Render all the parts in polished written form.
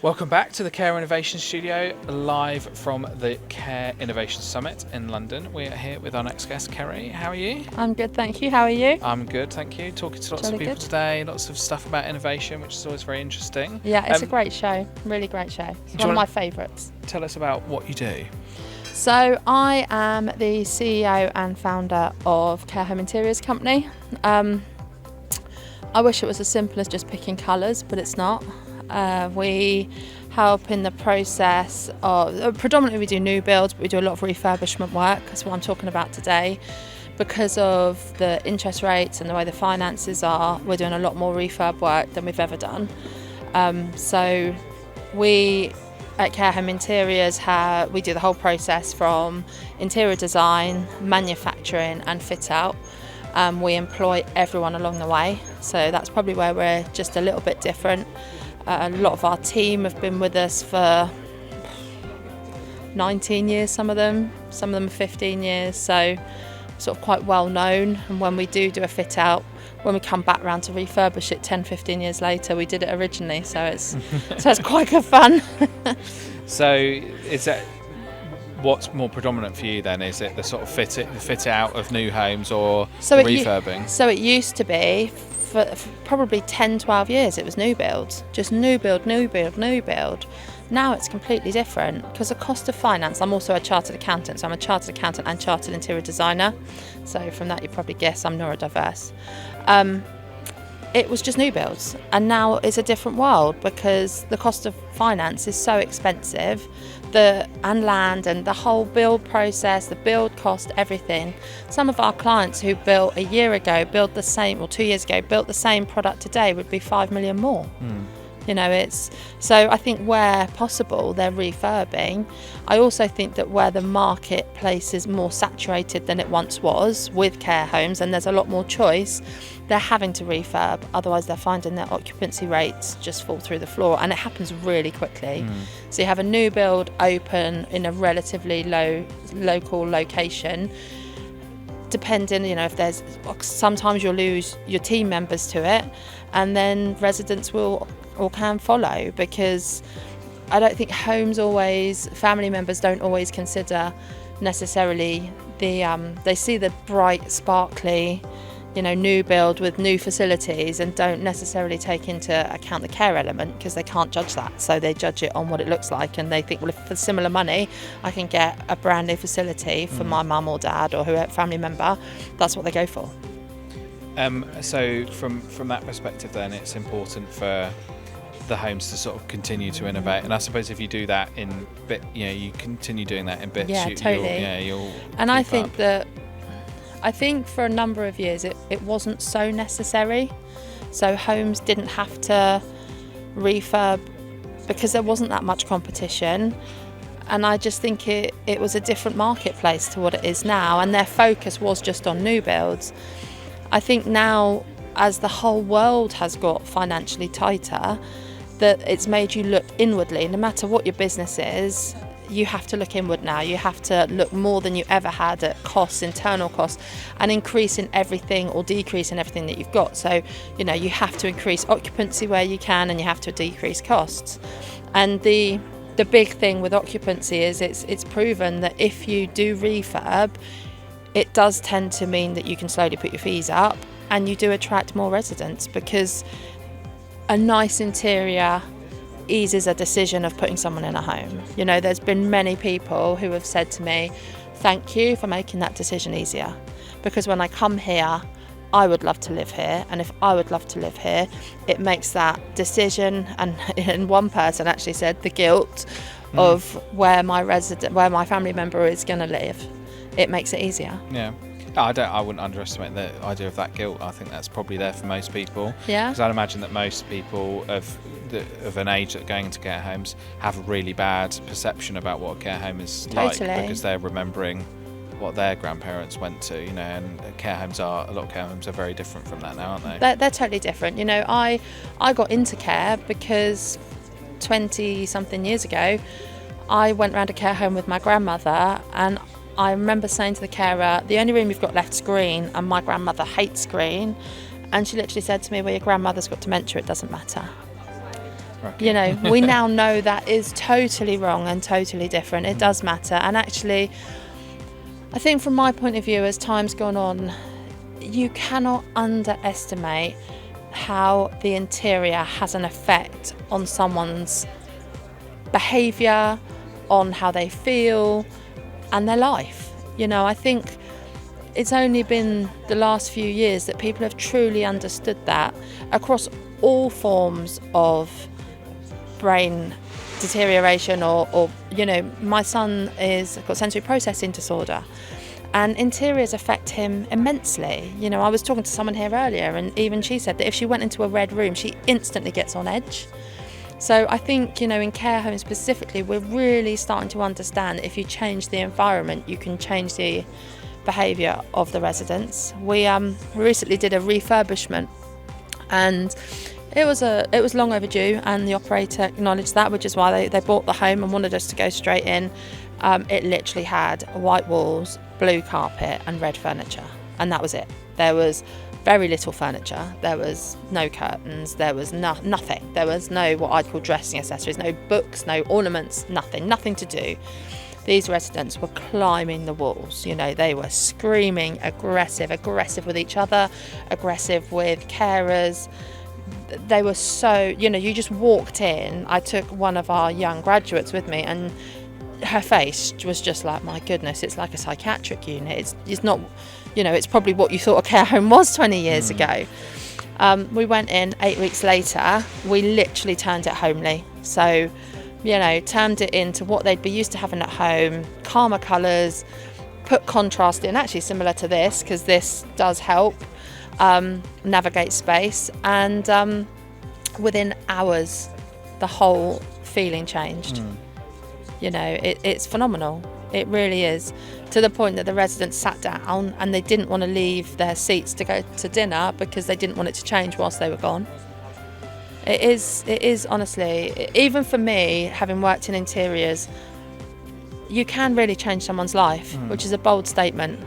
Welcome back to the Care Innovation Studio, live from the Care Innovation Summit in London. We are here with our next guest, Kerry. How are you? I'm good, thank you. How are you? I'm good, thank you. Talking to lots of people today, lots of stuff about innovation, which is always very interesting. Yeah, it's a great show, really great show. It's one of my favourites. Tell us about what you do. So I am the CEO and founder of Care Home Interiors Company. I wish it was as simple as just picking colours, but it's not. We help in the process of, predominantly we do new builds, but we do a lot of refurbishment work. That's what I'm talking about today. Because of the interest rates and the way the finances are, we're doing a lot more refurb work than we've ever done. So we at Care Home Interiors we do the whole process from interior design, manufacturing and fit out. We employ everyone along the way, so that's probably where we're just a little bit different. A lot of our team have been with us for 19 years, some of them 15 years, so sort of quite well known. And when we do a fit out, when we come back round to refurbish it 10-15 years later, we did it originally, so it's quite good fun. So is that what's more predominant for you then? Is it the sort of fit out of new homes or refurbing? So it used to be for probably 10-12 years it was new builds, just new build. Now it's completely different because the cost of finance. I'm also a chartered accountant, so I'm a chartered accountant and chartered interior designer, so from that you probably guess I'm neurodiverse. It was just new builds, and now it's a different world because the cost of finance is so expensive, and land and the whole build process, the build cost, everything. Some of our clients who built a year ago, 2 years ago, built the same product today would be 5 million more. You know, so I think where possible they're refurbing. I also think that where the marketplace is more saturated than it once was with care homes and there's a lot more choice, they're having to refurb, otherwise they're finding their occupancy rates just fall through the floor, and it happens really quickly. So you have a new build open in a relatively local location, depending, you know, sometimes you'll lose your team members to it, and then residents will or can follow, because I don't think family members don't always consider necessarily they see the bright, sparkly, you know, new build with new facilities and don't necessarily take into account the care element because they can't judge that. So they judge it on what it looks like, and they think, well, if for similar money I can get a brand new facility for my mum or dad or whoever family member, that's what they go for. So from that perspective then, it's important for the homes to sort of continue to innovate, and I suppose if you do that in you continue doing that in bits. Yeah, totally. You'll and I think for a number of years it wasn't so necessary. So homes didn't have to refurb because there wasn't that much competition, and I just think it was a different marketplace to what it is now, and their focus was just on new builds. I think now, as the whole world has got financially tighter, that it's made you look inwardly. No matter what your business is, you have to look inward now. You have to look more than you ever had at costs, internal costs, and increase in everything or decrease in everything that you've got. So, you know, you have to increase occupancy where you can, and you have to decrease costs. And the big thing with occupancy is it's proven that if you do refurb, it does tend to mean that you can slowly put your fees up, and you do attract more residents, because a nice interior eases a decision of putting someone in a home. You know, there's been many people who have said to me, thank you for making that decision easier, because when I come here, I would love to live here, and if I would love to live here, it makes that decision, and one person actually said the guilt of where my family member is going to live, it makes it easier. Yeah. I wouldn't underestimate the idea of that guilt. I think that's probably there for most people. Yeah. Because I'd imagine that most people of an age that are going into care homes have a really bad perception about what a care home is like, because they're remembering what their grandparents went to, you know, and a lot of care homes are very different from that now, aren't they? They're totally different. You know, I got into care because 20-something years ago, I went round a care home with my grandmother, and I remember saying to the carer, the only room you've got left's green, and my grandmother hates green. And she literally said to me, well, your grandmother's got dementia, it doesn't matter. Rocky. You know, we now know that is totally wrong and totally different. It does matter. And actually, I think from my point of view, as time's gone on, you cannot underestimate how the interior has an effect on someone's behaviour, on how they feel and their life. You know, I think it's only been the last few years that people have truly understood that across all forms of brain deterioration or you know, my son is got sensory processing disorder and interiors affect him immensely. You know, I was talking to someone here earlier and even she said that if she went into a red room, she instantly gets on edge. So I think, you know, in care homes specifically, we're really starting to understand that if you change the environment, you can change the behaviour of the residents. We recently did a refurbishment and it was long overdue, and the operator acknowledged that, which is why they bought the home and wanted us to go straight in. It literally had white walls, blue carpet and red furniture, and that was it. There was very little furniture, there was no curtains, there was nothing. There was no what I'd call dressing accessories, no books, no ornaments, nothing to do. These residents were climbing the walls, you know, they were screaming, aggressive with each other, aggressive with carers. They were so, you know, you just walked in. I took one of our young graduates with me and her face was just like, my goodness, it's like a psychiatric unit. It's not, you know, it's probably what you thought a care home was 20 years ago. We went in 8 weeks later, we literally turned it homely. So, you know, turned it into what they'd be used to having at home, calmer colours, put contrast in, actually similar to this, because this does help navigate space, and within hours the whole feeling changed. You know, it's phenomenal. It really is, to the point that the residents sat down and they didn't want to leave their seats to go to dinner because they didn't want it to change whilst they were gone. It is honestly, even for me, having worked in interiors, you can really change someone's life, which is a bold statement,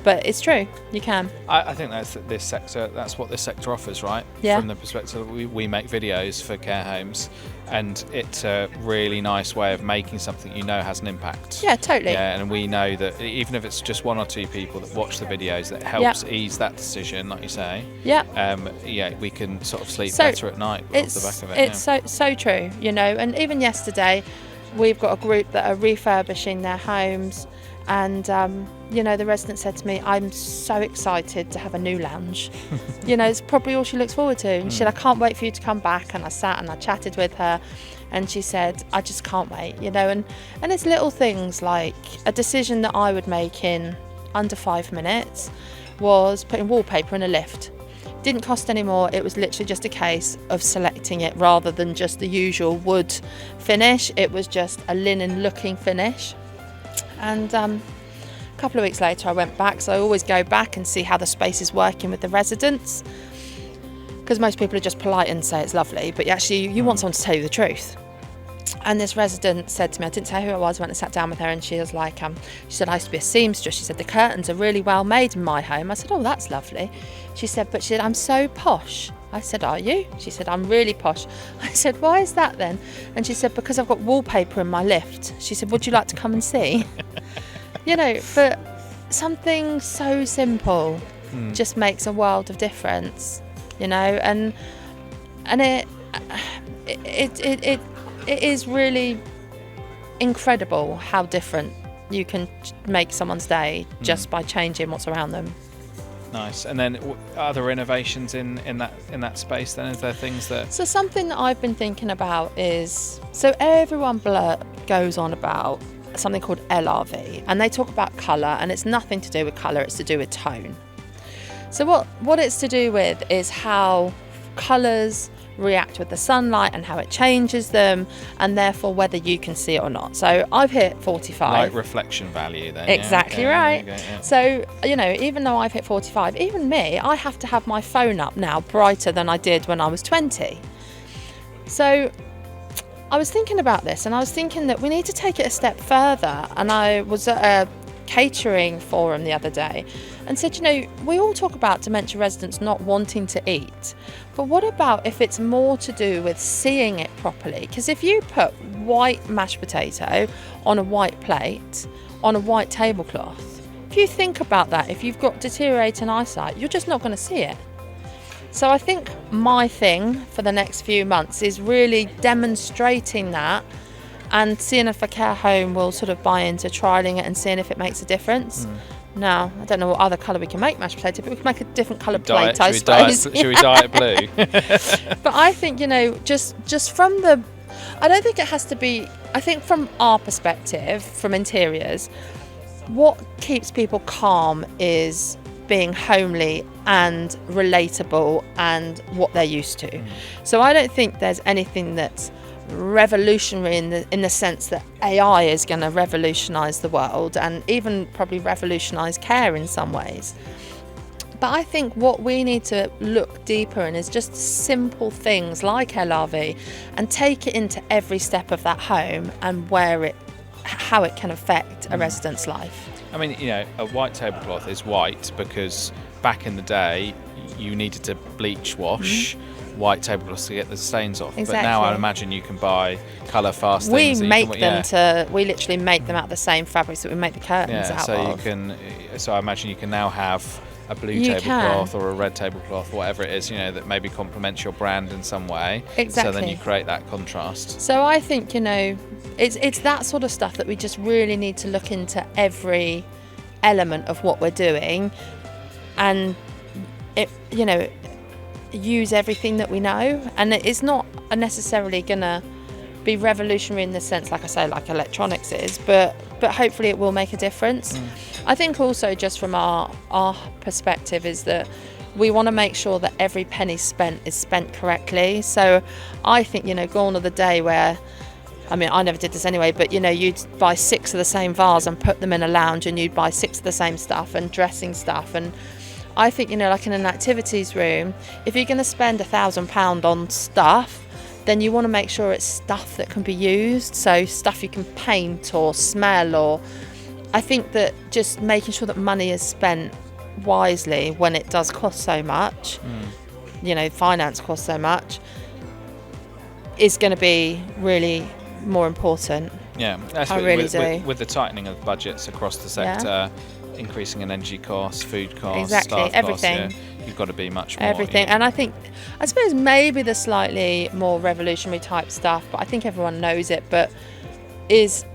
but it's true, you can. I think that's what this sector offers, right? Yeah. From the perspective, we make videos for care homes, and it's a really nice way of making something you know has an impact. Yeah, totally. Yeah, and we know that even if it's just one or two people that watch the videos, that helps ease that decision, like you say. Yeah. We can sort of sleep better at night off the back of it. It's so true, you know. And even yesterday, we've got a group that are refurbishing their homes, and you know, the resident said to me, I'm so excited to have a new lounge. You know, it's probably all she looks forward to. And she said, I can't wait for you to come back. And I sat and I chatted with her, and she said, I just can't wait, you know. And it's little things like a decision that I would make in under 5 minutes was putting wallpaper in a lift. Didn't cost any more. It was literally just a case of selecting it rather than just the usual wood finish. It was just a linen looking finish. And a couple of weeks later I went back, so I always go back and see how the space is working with the residents, because most people are just polite and say it's lovely, but actually you want someone to tell you the truth. And this resident said to me, I didn't say who it was, I went and sat down with her, and she was like, she said, I used to be a seamstress. She said, the curtains are really well made in my home. I said, oh, that's lovely. She said, I'm so posh. I said, are you? She said, I'm really posh. I said, why is that then? And she said, because I've got wallpaper in my lift. She said, would you like to come and see? You know, but something so simple just makes a world of difference, you know, and it is really incredible how different you can make someone's day just by changing what's around them. Nice. And then other innovations in that space then? Is there things that... So something that I've been thinking about is, so everyone goes on about something called LRV, and they talk about colour, and it's nothing to do with colour, it's to do with tone. So what it's to do with is how colours react with the sunlight and how it changes them, and therefore whether you can see it or not. So I've hit 45. Like reflection value then. Exactly, right. Yeah. So, you know, even though I've hit 45, even me, I have to have my phone up now brighter than I did when I was 20. So I was thinking about this, and I was thinking that we need to take it a step further. And I was at a catering forum the other day, and said, we all talk about dementia residents not wanting to eat, but what about if it's more to do with seeing it properly? Because if you put white mashed potato on a white plate, on a white tablecloth, if you think about that, if you've got deteriorating eyesight, you're just not going to see it. So I think my thing for the next few months is really demonstrating that and seeing if a care home will sort of buy into trialling it and seeing if it makes a difference. Now, I don't know what other colour we can make mashed potato, but we can make a different coloured plate, I suppose. Should we dye it blue? But I think, just from I don't think it has to be, I think from our perspective, from interiors, what keeps people calm is being homely and relatable and what they're used to. So I don't think there's anything that's revolutionary in the sense that AI is going to revolutionise the world and even probably revolutionise care in some ways. But I think what we need to look deeper in is just simple things like LRV and take it into every step of that home and how it can affect a resident's life. I mean, a white tablecloth is white because back in the day you needed to bleach wash white tablecloths to get the stains off. Exactly. But now I imagine you can buy colour fast things. We literally make them out of the same fabrics that we make the curtains out of. So I imagine you can now have a blue tablecloth or a red tablecloth, whatever it is, that maybe complements your brand in some way. Exactly. So then you create that contrast. So I think, it's that sort of stuff that we just really need to look into every element of what we're doing and use everything that we know. And it's not necessarily gonna be revolutionary in the sense, like I say, like electronics is, but hopefully it will make a difference. I think also just from our perspective is that we want to make sure that every penny spent is spent correctly. So I think, gone are the day where, I mean, I never did this anyway, but you'd buy 6 of the same vase and put them in a lounge, and you'd buy 6 of the same stuff and dressing stuff. And I think, like in an activities room, if you're going to spend £1,000 on stuff, then you want to make sure it's stuff that can be used. So stuff you can paint or smell, or I think that just making sure that money is spent wisely when it does cost so much, finance costs so much, is going to be really more important. Yeah, I really do. With the tightening of budgets across the sector, increasing in energy costs, food costs, staff everything. Costs, you've got to be much more. Everything. And I suppose maybe the slightly more revolutionary type stuff, but I think everyone knows it, but is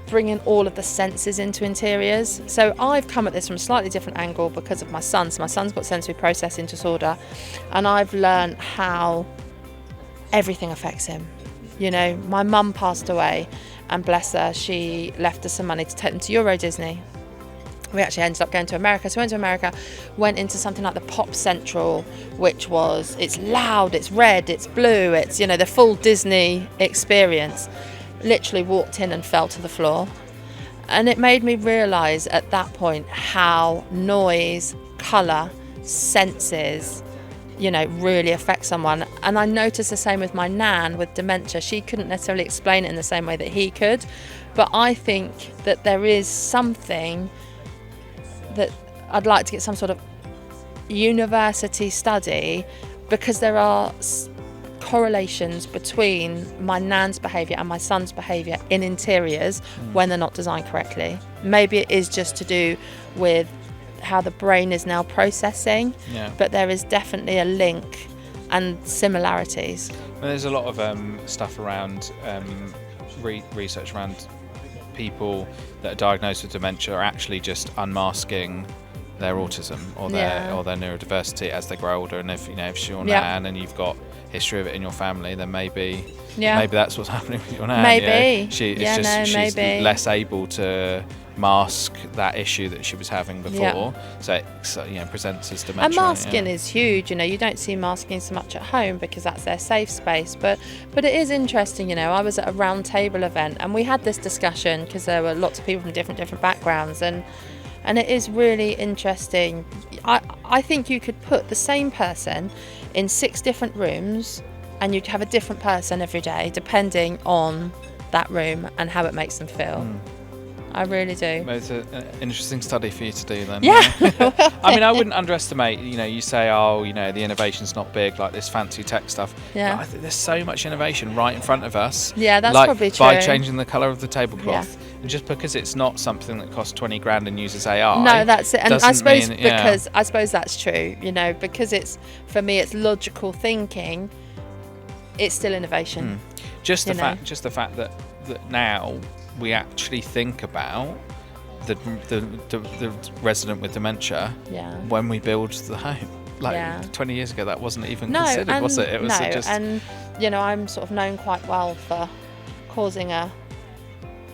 bringing all of the senses into interiors. So I've come at this from a slightly different angle because of my son. So my son's got sensory processing disorder, and I've learned how everything affects him. My mum passed away, and bless her, she left us some money to take them to Euro Disney. We actually ended up going to America. So we went to America, went into something like the Pop Central, which was, it's loud, it's red, it's blue, it's, the full Disney experience. Literally walked in and fell to the floor. And it made me realise at that point how noise, colour, senses, really affect someone. And I noticed the same with my nan with dementia. She couldn't necessarily explain it in the same way that he could. But I think that there is something that I'd like to get some sort of university study, because there are correlations between my nan's behaviour and my son's behaviour in interiors when they're not designed correctly. Maybe it is just to do with how the brain is now processing, but there is definitely a link and similarities. Well, there's a lot of stuff around research around people that are diagnosed with dementia are actually just unmasking their autism or their neurodiversity as they grow older. And if it's your nan and you've got history of it in your family, then maybe that's what's happening with your nan. Maybe she's less able to mask that issue that she was having before, so it presents as dementia. And masking is huge. You don't see masking so much at home because that's their safe space, but it is interesting. I was at a round table event and we had this discussion because there were lots of people from different backgrounds, and it is really interesting. I think you could put the same person in 6 different rooms and you'd have a different person every day depending on that room and how it makes them feel. I really do. It's an interesting study for you to do then. Yeah. I mean, I wouldn't underestimate, you say, the innovation's not big, like this fancy tech stuff. Yeah. But I think there's so much innovation right in front of us. Yeah, that's like probably true. By changing the colour of the tablecloth. Yeah. And just because it's not something that costs 20 grand and uses AI. No, that's it. And I suppose I suppose that's true, because it's, for me, it's logical thinking, it's still innovation. Just the fact that now we actually think about the resident with dementia when we build the home. 20 years ago, that wasn't even considered, was it? It was just. And I'm sort of known quite well for causing a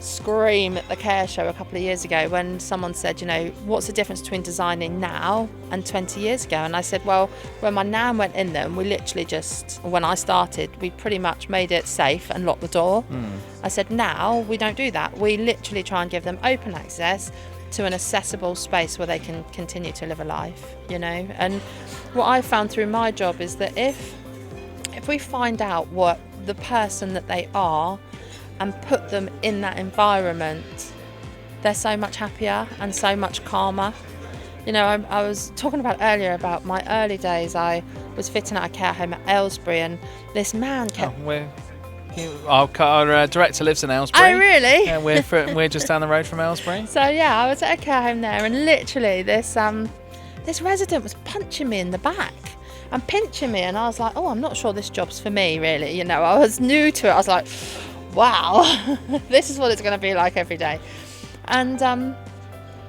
scream at the care show a couple of years ago when someone said, what's the difference between designing now and 20 years ago? And I said, well, when my nan went in them, we literally when I started, we pretty much made it safe and locked the door. I said, now we don't do that. We literally try and give them open access to an accessible space where they can continue to live a life, And what I found through my job is that if we find out what the person that they are and put them in that environment, they're so much happier and so much calmer. I was talking about earlier about my early days. I was fitting out a care home at Aylesbury, and this man kept... Our director lives in Aylesbury. Oh, really? Yeah, we're just down the road from Aylesbury. So, I was at a care home there, and literally this resident was punching me in the back and pinching me, and I was like, oh, I'm not sure this job's for me, really. I was new to it. I was like, wow, this is what it's going to be like every day. And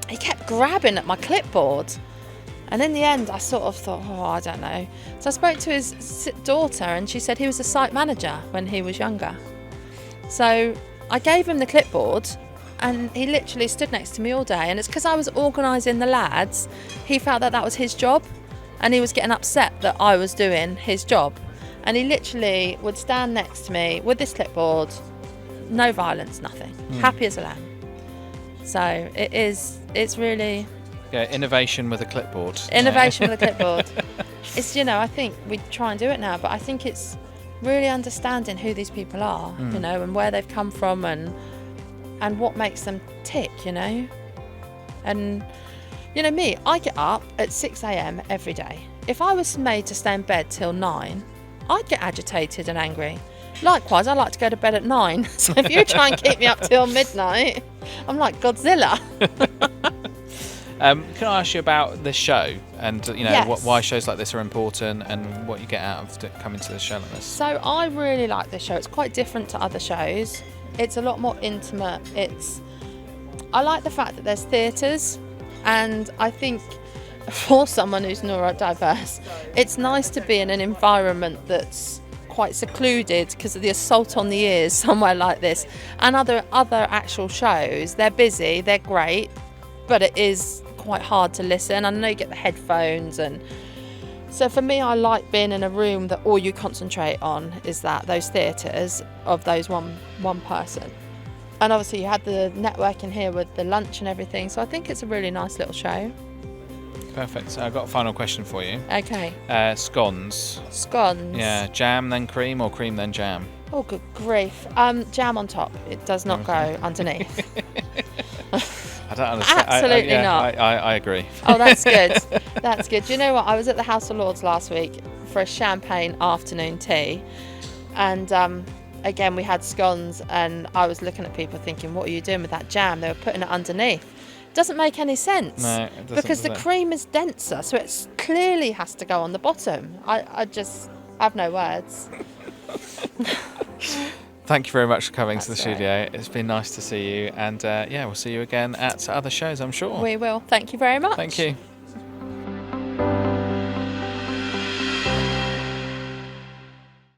he kept grabbing at my clipboard. And in the end, I sort of thought, I don't know. So I spoke to his daughter, and she said he was a site manager when he was younger. So I gave him the clipboard, and he literally stood next to me all day. And it's because I was organising the lads, he felt that was his job, and he was getting upset that I was doing his job. And he literally would stand next to me with this clipboard, no violence, nothing, happy as a lamb. So it's really... Yeah, innovation with a clipboard. Innovation with a clipboard. It's, I think we try and do it now, but I think it's really understanding who these people are, and where they've come from and what makes them tick, And, me, I get up at 6 a.m. every day. If I was made to stay in bed till 9, I'd get agitated and angry. Likewise, I like to go to bed at 9. So if you try and keep me up till midnight, I'm like Godzilla. Can I ask you about this show and Yes. why shows like this are important and what you get out of coming to the show like this? So I really like this show. It's quite different to other shows. It's a lot more intimate. I like the fact that there's theatres, and I think for someone who's neurodiverse, it's nice to be in an environment that's quite secluded because of the assault on the ears somewhere like this. And other actual shows, they're busy, they're great, but it is quite hard to listen. I know you get the headphones, and so for me, I like being in a room that all you concentrate on is those theatres of those one person. And obviously you had the networking here with the lunch and everything, so I think it's a really nice little show. Perfect. So I've got a final question for you. Okay. Scones. Scones. Yeah, jam then cream or cream then jam? Oh, good grief. Jam on top. It does not go underneath. I don't understand. Absolutely not. I agree. Oh, that's good. That's good. Do you know what? I was at the House of Lords last week for a champagne afternoon tea, and again we had scones, and I was looking at people thinking, what are you doing with that jam? They were putting it underneath. Doesn't make any sense. No, it doesn't, because the cream is denser, so it clearly has to go on the bottom. I just have no words. Thank you very much for coming to the That's studio. It's been nice to see you, and we'll see you again at other shows, I'm sure. We will. Thank you very much. Thank you.